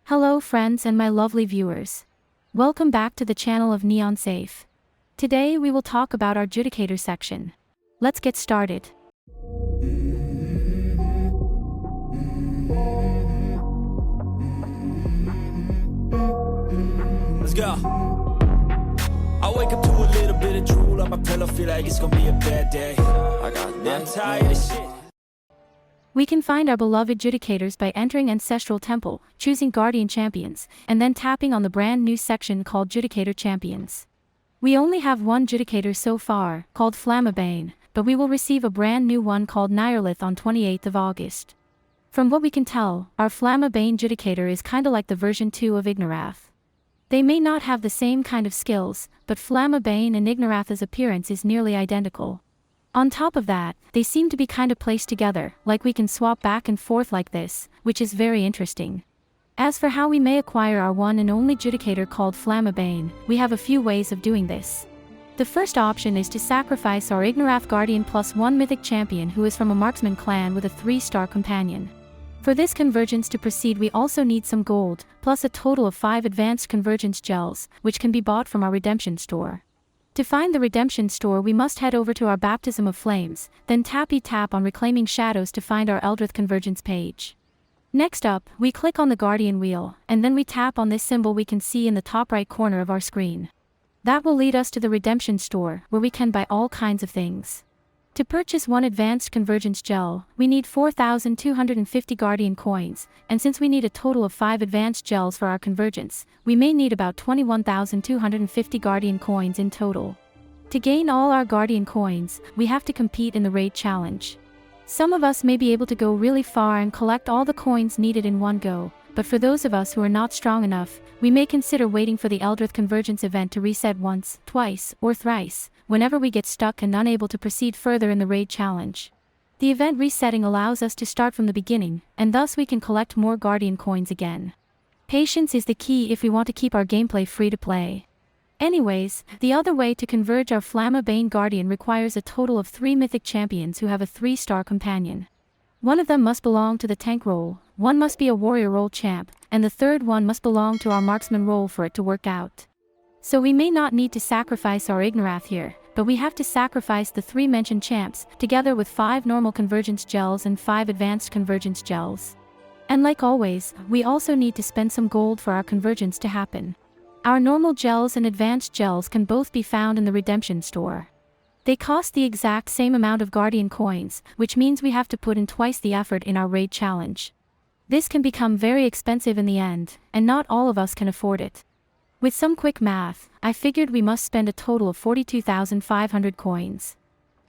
Hello friends and my lovely viewers. Welcome back to the channel of Neon Safe. Today we will talk about our Judicator section. Let's get started. Let's go. I wake up to a little bit of drool on my pillow, feel like it's gonna be a bad day. I'm tired of shit. We can find our beloved Judicators by entering Ancestral Temple, choosing Guardian Champions, and then tapping on the brand new section called Judicator Champions. We only have one Judicator so far, called Flamabane, but we will receive a brand new one called Lithas on 28th of August. From what we can tell, our Flamabane Judicator is kinda like the version 2 of Ignorath. They may not have the same kind of skills, but Flamabane and Ignorath's appearance is nearly identical. On top of that, they seem to be kinda placed together, like we can swap back and forth like this, which is very interesting. As for how we may acquire our one and only Judicator called Flamabane, we have a few ways of doing this. The first option is to sacrifice our Ignorath Guardian plus one mythic champion who is from a marksman clan with a 3-star companion. For this convergence to proceed we also need some gold, plus a total of 5 advanced convergence gels, which can be bought from our redemption store. To find the redemption store we must head over to our Baptism of Flames, then tap on Reclaiming Shadows to find our Eldrith convergence page. Next up, we click on the Guardian wheel, and then we tap on this symbol we can see in the top right corner of our screen. That will lead us to the redemption store, where we can buy all kinds of things. To purchase one advanced convergence gel, we need 4,250 Guardian coins, and since we need a total of 5 advanced gels for our convergence, we may need about 21,250 Guardian coins in total. To gain all our Guardian coins, we have to compete in the raid challenge. Some of us may be able to go really far and collect all the coins needed in one go, but for those of us who are not strong enough, we may consider waiting for the Eldrith convergence event to reset once, twice, or thrice, whenever we get stuck and unable to proceed further in the raid challenge. The event resetting allows us to start from the beginning, and thus we can collect more Guardian coins again. Patience is the key if we want to keep our gameplay free to play. Anyways, the other way to converge our Flamabane Guardian requires a total of 3 mythic champions who have a 3-star companion. One of them must belong to the tank role, one must be a warrior role champ, and the third one must belong to our marksman role for it to work out. So we may not need to sacrifice our Ignorath here, but we have to sacrifice the 3 mentioned champs, together with 5 normal convergence gels and 5 advanced convergence gels. And like always, we also need to spend some gold for our convergence to happen. Our normal gels and advanced gels can both be found in the redemption store. They cost the exact same amount of Guardian coins, which means we have to put in twice the effort in our raid challenge. This can become very expensive in the end, and not all of us can afford it. With some quick math, I figured we must spend a total of 42,500 coins.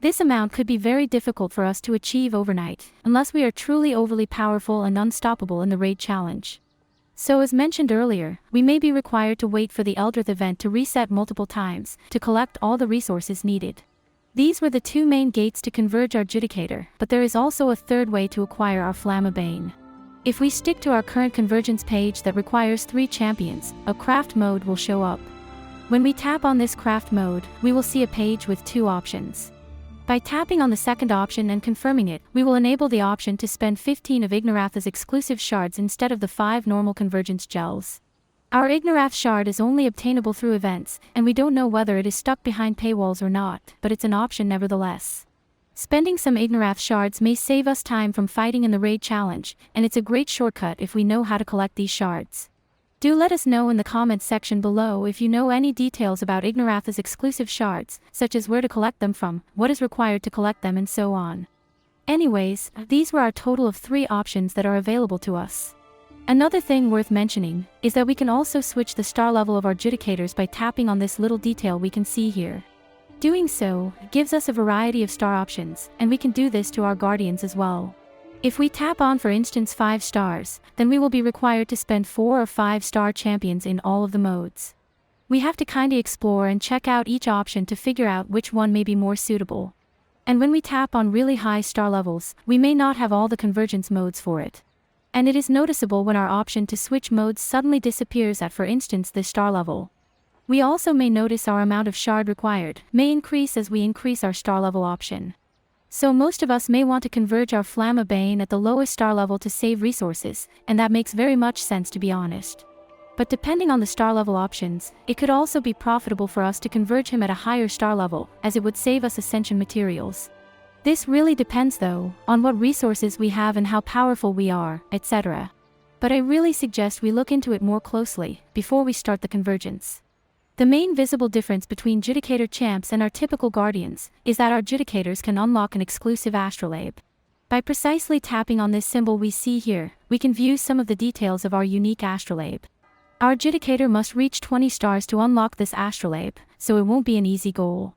This amount could be very difficult for us to achieve overnight, unless we are truly overly powerful and unstoppable in the raid challenge. So as mentioned earlier, we may be required to wait for the Eldrith event to reset multiple times, to collect all the resources needed. These were the 2 main gates to converge our Judicator, but there is also a third way to acquire our Flamabane. If we stick to our current convergence page that requires 3 champions, a craft mode will show up. When we tap on this craft mode, we will see a page with 2 options. By tapping on the second option and confirming it, we will enable the option to spend 15 of Ignorath's exclusive shards instead of the 5 normal convergence gels. Our Ignorath shard is only obtainable through events, and we don't know whether it is stuck behind paywalls or not, but it's an option nevertheless. Spending some Ignorath shards may save us time from fighting in the raid challenge, and it's a great shortcut if we know how to collect these shards. Do let us know in the comments section below if you know any details about Ignorath's exclusive shards, such as where to collect them from, what is required to collect them and so on. Anyways, these were our total of 3 options that are available to us. Another thing worth mentioning is that we can also switch the star level of our Judicators by tapping on this little detail we can see here. Doing so gives us a variety of star options, and we can do this to our Guardians as well. If we tap on for instance 5 stars, then we will be required to spend 4 or 5-star champions in all of the modes. We have to kinda explore and check out each option to figure out which one may be more suitable. And when we tap on really high star levels, we may not have all the convergence modes for it. And it is noticeable when our option to switch modes suddenly disappears at for instance this star level. We also may notice our amount of shard required may increase as we increase our star level option. So most of us may want to converge our Flamabane at the lowest star level to save resources, and that makes very much sense to be honest. But depending on the star level options, it could also be profitable for us to converge him at a higher star level, as it would save us Ascension materials. This really depends though, on what resources we have and how powerful we are, etc. But I really suggest we look into it more closely, before we start the convergence. The main visible difference between Judicator champs and our typical guardians, is that our Judicators can unlock an exclusive astrolabe. By precisely tapping on this symbol we see here, we can view some of the details of our unique astrolabe. Our Judicator must reach 20 stars to unlock this astrolabe, so it won't be an easy goal.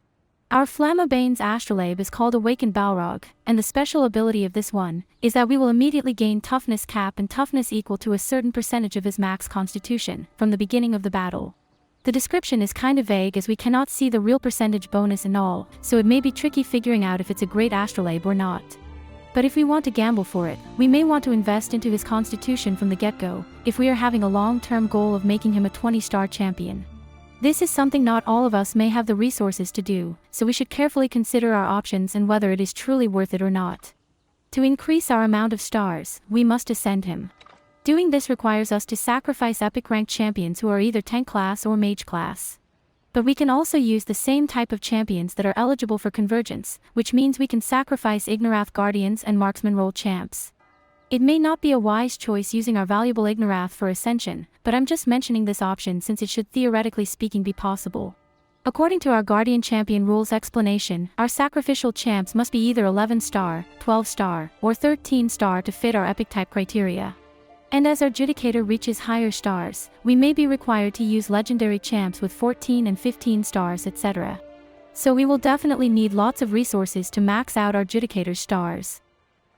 Our Flamabane's astrolabe is called Awakened Balrog, and the special ability of this one, is that we will immediately gain toughness cap and toughness equal to a certain percentage of his max constitution, from the beginning of the battle. The description is kinda vague as we cannot see the real percentage bonus and all, so it may be tricky figuring out if it's a great astrolabe or not. But if we want to gamble for it, we may want to invest into his constitution from the get-go, if we are having a long-term goal of making him a 20-star champion. This is something not all of us may have the resources to do, so we should carefully consider our options and whether it is truly worth it or not. To increase our amount of stars, we must ascend him. Doing this requires us to sacrifice epic ranked champions who are either tank class or mage class. But we can also use the same type of champions that are eligible for convergence, which means we can sacrifice Ignorath guardians and marksman role champs. It may not be a wise choice using our valuable Ignorath for Ascension, but I'm just mentioning this option since it should theoretically speaking be possible. According to our Guardian Champion rules explanation, our sacrificial champs must be either 11 star, 12 star, or 13 star to fit our epic type criteria. And as our Judicator reaches higher stars, we may be required to use legendary champs with 14 and 15 stars etc. So we will definitely need lots of resources to max out our Judicator's stars.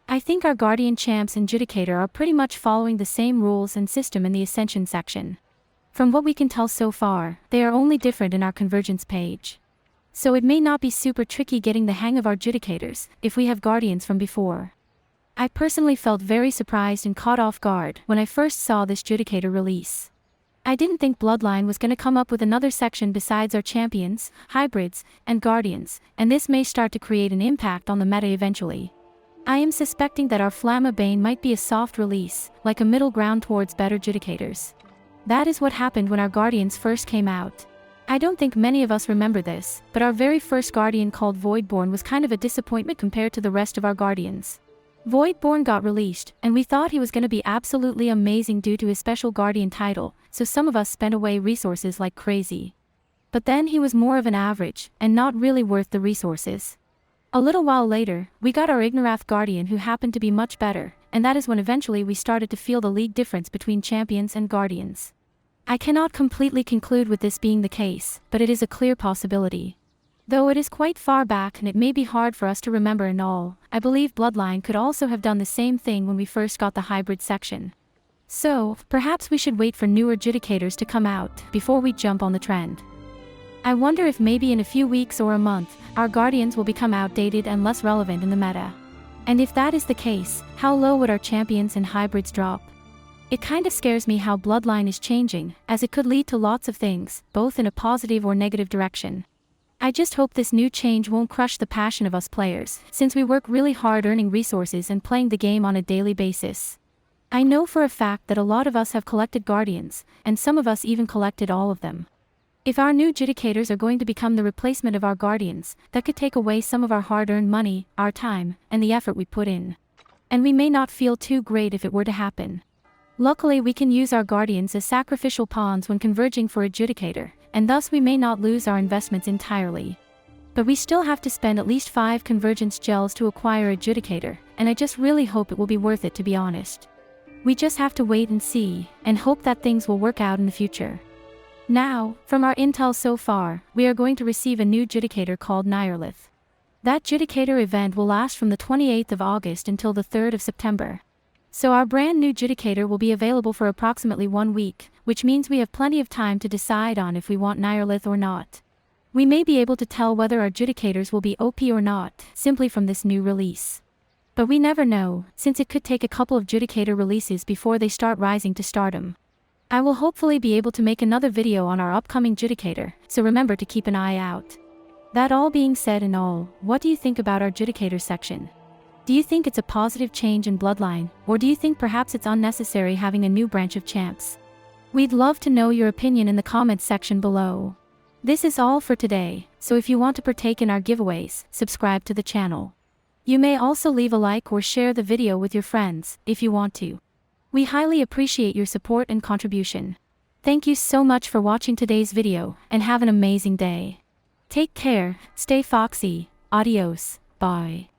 I think our Guardian champs and Judicator are pretty much following the same rules and system in the Ascension section. From what we can tell so far, they are only different in our convergence page. So it may not be super tricky getting the hang of our Judicators, if we have Guardians from before. I personally felt very surprised and caught off guard when I first saw this Judicator release. I didn't think Bloodline was going to come up with another section besides our champions, hybrids, and guardians, and this may start to create an impact on the meta eventually. I am suspecting that our Flamabane might be a soft release, like a middle ground towards better Judicators. That is what happened when our guardians first came out. I don't think many of us remember this, but our very first guardian called Voidborn was kind of a disappointment compared to the rest of our guardians. Voidborn got released, and we thought he was going to be absolutely amazing due to his special guardian title, so some of us spent away resources like crazy. But then he was more of an average, and not really worth the resources. A little while later, we got our Ignorath guardian who happened to be much better, and that is when eventually we started to feel the league difference between champions and guardians. I cannot completely conclude with this being the case, but it is a clear possibility. Though it is quite far back and it may be hard for us to remember and all, I believe Bloodline could also have done the same thing when we first got the hybrid section. So, perhaps we should wait for newer Judicators to come out, before we jump on the trend. I wonder if maybe in a few weeks or a month, our guardians will become outdated and less relevant in the meta. And if that is the case, how low would our champions and hybrids drop? It kind of scares me how Bloodline is changing, as it could lead to lots of things, both in a positive or negative direction. I just hope this new change won't crush the passion of us players, since we work really hard earning resources and playing the game on a daily basis. I know for a fact that a lot of us have collected guardians, and some of us even collected all of them. If our new Judicators are going to become the replacement of our guardians, that could take away some of our hard-earned money, our time, and the effort we put in. And we may not feel too great if it were to happen. Luckily we can use our guardians as sacrificial pawns when converging for a Judicator, and thus we may not lose our investments entirely. But we still have to spend at least 5 convergence gels to acquire a Judicator, and I just really hope it will be worth it to be honest. We just have to wait and see, and hope that things will work out in the future. Now, from our intel so far, we are going to receive a new Judicator called Tierlist. That Judicator event will last from the 28th of August until the 3rd of September. So our brand new Judicator will be available for approximately 1 week, which means we have plenty of time to decide on if we want Tierlist or not. We may be able to tell whether our Judicators will be OP or not, simply from this new release. But we never know, since it could take a couple of Judicator releases before they start rising to stardom. I will hopefully be able to make another video on our upcoming Judicator, so remember to keep an eye out. That all being said and all, what do you think about our Judicator section? Do you think it's a positive change in Bloodline, or do you think perhaps it's unnecessary having a new branch of champs? We'd love to know your opinion in the comments section below. This is all for today, so if you want to partake in our giveaways, subscribe to the channel. You may also leave a like or share the video with your friends, if you want to. We highly appreciate your support and contribution. Thank you so much for watching today's video, and have an amazing day. Take care, stay foxy, adios, bye.